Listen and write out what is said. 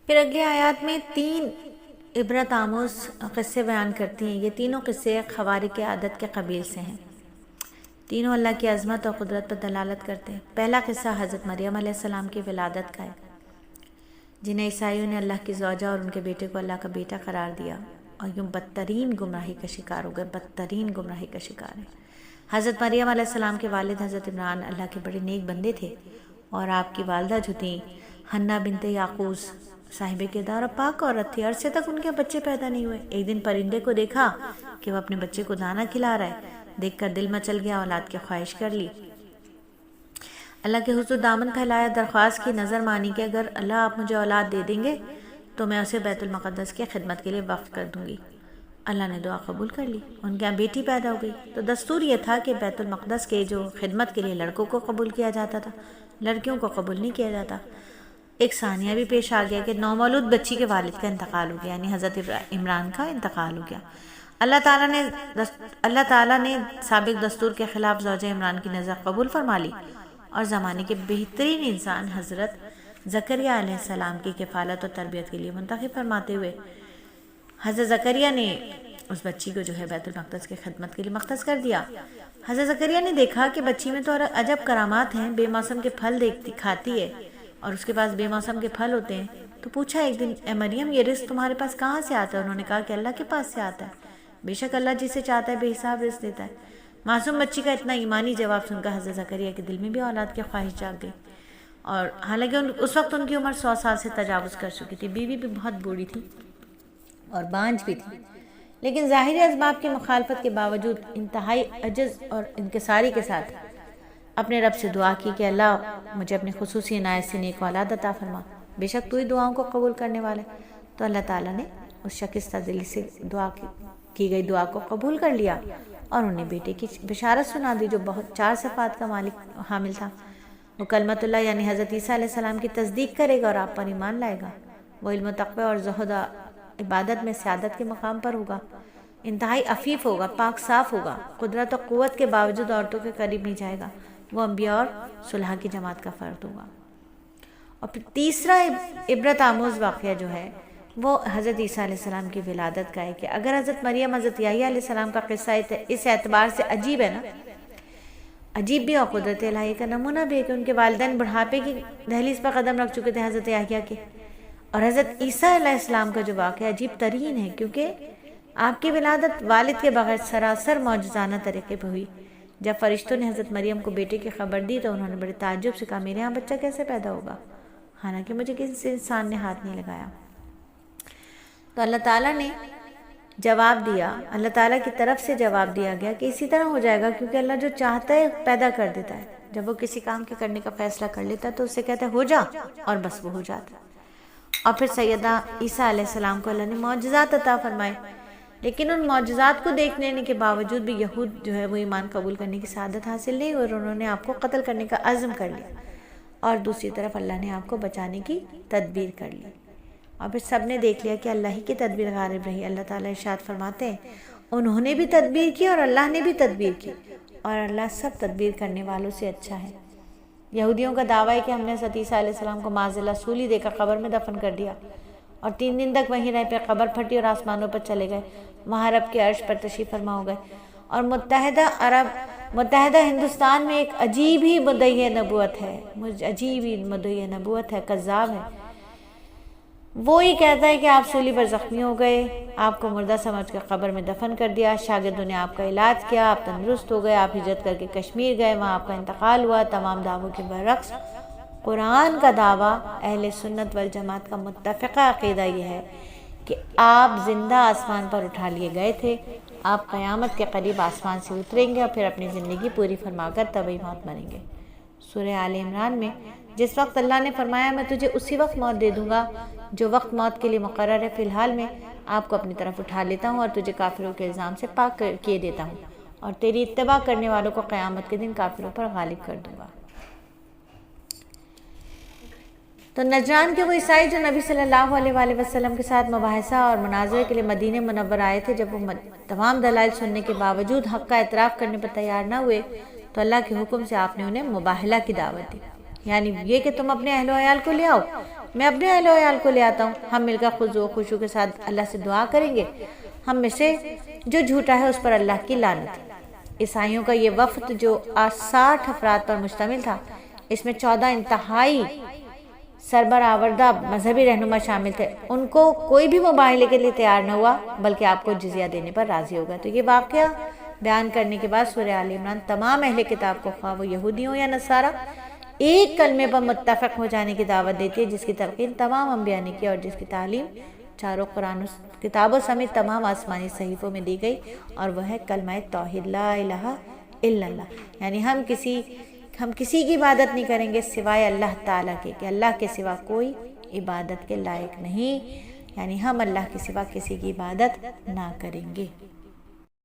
پھر اگلی آیات میں 3 عبرت آموز قصے بیان کرتی ہیں۔ یہ تینوں قصے خوارق عادت کے قبیل سے ہیں، تینوں اللہ کی عظمت اور قدرت پر دلالت کرتے ہیں۔ پہلا قصہ حضرت مریم علیہ السلام کی ولادت کا ہے، جنہیں عیسائیوں نے اللہ کی زوجہ اور ان کے بیٹے کو اللہ کا بیٹا قرار دیا اور یوں بدترین گمراہی کا شکار ہو گئے، بدترین گمراہی کا شکار ہے۔ حضرت مریم علیہ السلام کے والد حضرت عمران اللہ کے بڑے نیک بندے تھے، اور آپ کی والدہ جو تھیں حنا بنت یعقوز صاحب کردار اور پاک عورت تھی۔ عرصے تک ان کے بچے پیدا نہیں ہوئے۔ ایک دن پرندے کو دیکھا کہ وہ اپنے بچے کو دانا کھلا رہا ہے، دیکھ کر دل مچل گیا، اولاد کی خواہش کر لی۔ اللہ کے حضور دامن پھیلایا، درخواست کی، نظر مانی کہ اگر اللہ آپ مجھے اولاد دے دیں گے تو میں اسے بیت المقدس کی خدمت کے لیے وقف کر دوں گی۔ اللہ نے دعا قبول کر لی، ان کے یہاں بیٹی پیدا ہو گئی۔ تو دستور یہ تھا کہ بیت المقدس کے جو خدمت کے لیے لڑکوں کو قبول کیا جاتا تھا، لڑکیوں کو قبول نہیں کیا جاتا۔ ایک ثانیہ بھی پیش آ گیا کہ نومولود بچی کے والد کا انتقال ہو گیا، یعنی حضرت عمران کا انتقال ہو گیا۔ اللہ تعالیٰ نے سابق دستور کے خلاف زوجہ عمران کی نظر قبول فرما لی اور زمانے کے بہترین انسان حضرت زکریا علیہ السلام کی کفالت اور تربیت کے لیے منتخب فرماتے ہوئے حضرت زکریا نے اس بچی کو جو ہے بیت المقدس کی خدمت کے لیے مختص کر دیا۔ حضرت زکریا نے دیکھا کہ بچی میں تو عجب کرامات ہیں، بے موسم کے پھل کھاتی ہے اور اس کے پاس بے موسم کے پھل ہوتے ہیں۔ تو پوچھا ایک دن، اے مریم یہ رزق تمہارے پاس کہاں سے آتا ہے؟ انہوں نے کہا کہ اللہ کے پاس سے آتا ہے، بے شک اللہ جسے چاہتا ہے بے حساب رزق دیتا ہے۔ معصوم بچی کا اتنا ایمانی جواب سن کر حضرت زکریا کے دل میں بھی اولاد کی خواہش جاگ گئی، اور حالانکہ اس وقت ان کی عمر 100 سال سے تجاوز کر چکی تھی، بیوی بھی بہت بوڑھی تھی اور بانجھ بھی تھی، لیکن ظاہری اسباب کی مخالفت کے باوجود انتہائی عجز اور انکساری کے ساتھ اپنے رب سے دعا کی کہ اللہ مجھے اپنی خصوصی عنایت سے نیک اولاد عطا فرما، بے شک تو ہی دعاؤں کو قبول کرنے والا ہے۔ تو اللہ تعالیٰ نے اس شکستہ دلی سے کی گئی دعا کو قبول کر لیا اور انہیں بیٹے کی بشارت سنا دی، جو بہت 4 صفات کا مالک حامل تھا۔ وہ کلمت اللہ یعنی حضرت عیسیٰ علیہ السلام کی تصدیق کرے گا اور آپ پر ایمان لائے گا۔ وہ علم و تقوی اور زہد عبادت میں سعادت کے مقام پر ہوگا، انتہائی عفیف ہوگا، پاک صاف ہوگا، قدرت و قوت کے باوجود عورتوں کے قریب نہیں جائے گا، وہ انبیاء اور صلحاء کی جماعت کا فرد ہوگا۔ اور پھر تیسرا عبرت آموز واقعہ جو ہے وہ حضرت عیسیٰ علیہ السلام کی ولادت کا ہے کہ اگر حضرت مریم حضرت یحییٰ علیہ السلام کا قصہ اس اعتبار سے عجیب ہے نا، عجیب بھی اور قدرت الہی کا نمونہ بھی ہے کہ ان کے والدین بڑھاپے کی دہلیز پر قدم رکھ چکے تھے حضرت یحییٰ کے، اور حضرت عیسیٰ علیہ السلام کا جو واقعہ عجیب ترین ہے کیونکہ آپ کی ولادت والد کے بغیر سراسر معجزانہ طریقے پہ ہوئی۔ جب فرشتوں نے حضرت مریم کو بیٹے کی خبر دی تو انہوں نے بڑے تعجب سے کہا میرے یہاں بچہ کیسے پیدا ہوگا، حالانکہ مجھے کسی انسان نے ہاتھ نہیں لگایا۔ تو اللہ تعالیٰ نے جواب دیا، اللہ تعالیٰ کی طرف سے جواب دیا گیا کہ اسی طرح ہو جائے گا، کیونکہ اللہ جو چاہتا ہے پیدا کر دیتا ہے۔ جب وہ کسی کام کے کرنے کا فیصلہ کر لیتا ہے تو اسے کہتا ہے ہو جا، اور بس وہ ہو جاتا ہے۔ اور پھر سیدنا عیسیٰ علیہ السلام کو اللہ نے معجزات عطا فرمائے، لیکن ان معجزات کو دیکھنے کے باوجود بھی یہود جو ہے وہ ایمان قبول کرنے کی سعادت حاصل نہیں اور انہوں نے آپ کو قتل کرنے کا عزم کر لیا، اور دوسری طرف اللہ نے آپ کو بچانے کی تدبیر کر لی، اور پھر سب نے دیکھ لیا کہ اللہ ہی کی تدبیر غالب رہی۔ اللہ تعالیٰ ارشاد فرماتے ہیں انہوں نے بھی تدبیر کی اور اللہ نے بھی تدبیر کی، اور اللہ سب تدبیر کرنے والوں سے اچھا ہے۔ یہودیوں کا دعویٰ ہے کہ ہم نے حضرت عیسیٰ علیہ السلام کو معاذ اللہ سولی دے کر قبر میں دفن کر دیا اور 3 دن تک وہیں رہے، پھر قبر پھٹی اور آسمانوں پر چلے گئے، وہاں رب کے عرش پر تشریف فرما ہو گئے، اور متحدہ ہندوستان میں ایک عجیب ہی مدعی نبوت ہے، عجیب ہی مدعی نبوت ہے، کذاب ہے، وہی کہتا ہے کہ آپ سولی پر زخمی ہو گئے، آپ کو مردہ سمجھ کر قبر میں دفن کر دیا، شاگردوں نے آپ کا علاج کیا، آپ تندرست ہو گئے، آپ ہجرت کر کے کشمیر گئے، وہاں آپ کا انتقال ہوا۔ تمام دعووں کے برعکس قرآن کا دعویٰ اہل سنت والجماعت کا متفقہ عقیدہ یہ ہے کہ آپ زندہ آسمان پر اٹھا لیے گئے تھے، آپ قیامت کے قریب آسمان سے اتریں گے اور پھر اپنی زندگی پوری فرما کر طبعی موت مریں گے۔ سورہ آل عمران میں جس وقت اللہ نے فرمایا میں تجھے اسی وقت موت دے دوں گا جو وقت موت کے لیے مقرر ہے، فی الحال میں آپ کو اپنی طرف اٹھا لیتا ہوں اور تجھے کافروں کے الزام سے پاک کیے دیتا ہوں، اور تیری اتباع کرنے والوں کو قیامت کے دن کافروں پر غالب کر دوں گا۔ تو نجران کے وہ عیسائی جو نبی صلی اللہ علیہ وآلہ وسلم کے ساتھ مباحثہ اور مناظرے کے لیے مدینہ منور آئے تھے، جب وہ تمام دلائل سننے کے باوجود حق کا اعتراف کرنے پر تیار نہ ہوئے تو اللہ کے حکم سے آپ نے انہیں مباہلہ کی دعوت دی، یعنی یہ کہ تم اپنے اہل و عیال کو لے آؤ، میں اپنے اہل و عیال کو لے آتا ہوں، ہم مل کر خضوع و خشوع کے ساتھ اللہ سے دعا کریں گے۔ ہم میں سے جو جھوٹا ہے اس پر اللہ کی لعنت۔ عیسائیوں کا یہ وفد جو 60 افراد پر مشتمل تھا، اس میں 14 انتہائی سربراوردہ مذہبی رہنما شامل تھے۔ ان کو کوئی بھی مباہلے کے لیے تیار نہ ہوا، بلکہ آپ کو جزیہ دینے پر راضی ہو گیا۔ تو یہ واقعہ بیان کرنے کے بعد سورہ آل عمران تمام اہل کتاب کو، خواہ وہ یہودی ہوں یا نصارہ، ایک کلمے پر متفق ہو جانے کی دعوت دیتی ہے، جس کی تلقین تمام انبیاء نے کی اور جس کی تعلیم چاروں قرآن کتابوں سمیت تمام آسمانی صحیفوں میں دی گئی، اور وہ ہے کلمہ توحید، لا الہ الا اللہ۔ یعنی ہم کسی کی عبادت نہیں کریں گے سوائے اللہ تعالیٰ کے، کہ اللہ کے سوا کوئی عبادت کے لائق نہیں، یعنی ہم اللہ کے سوا کسی کی عبادت نہ کریں گے۔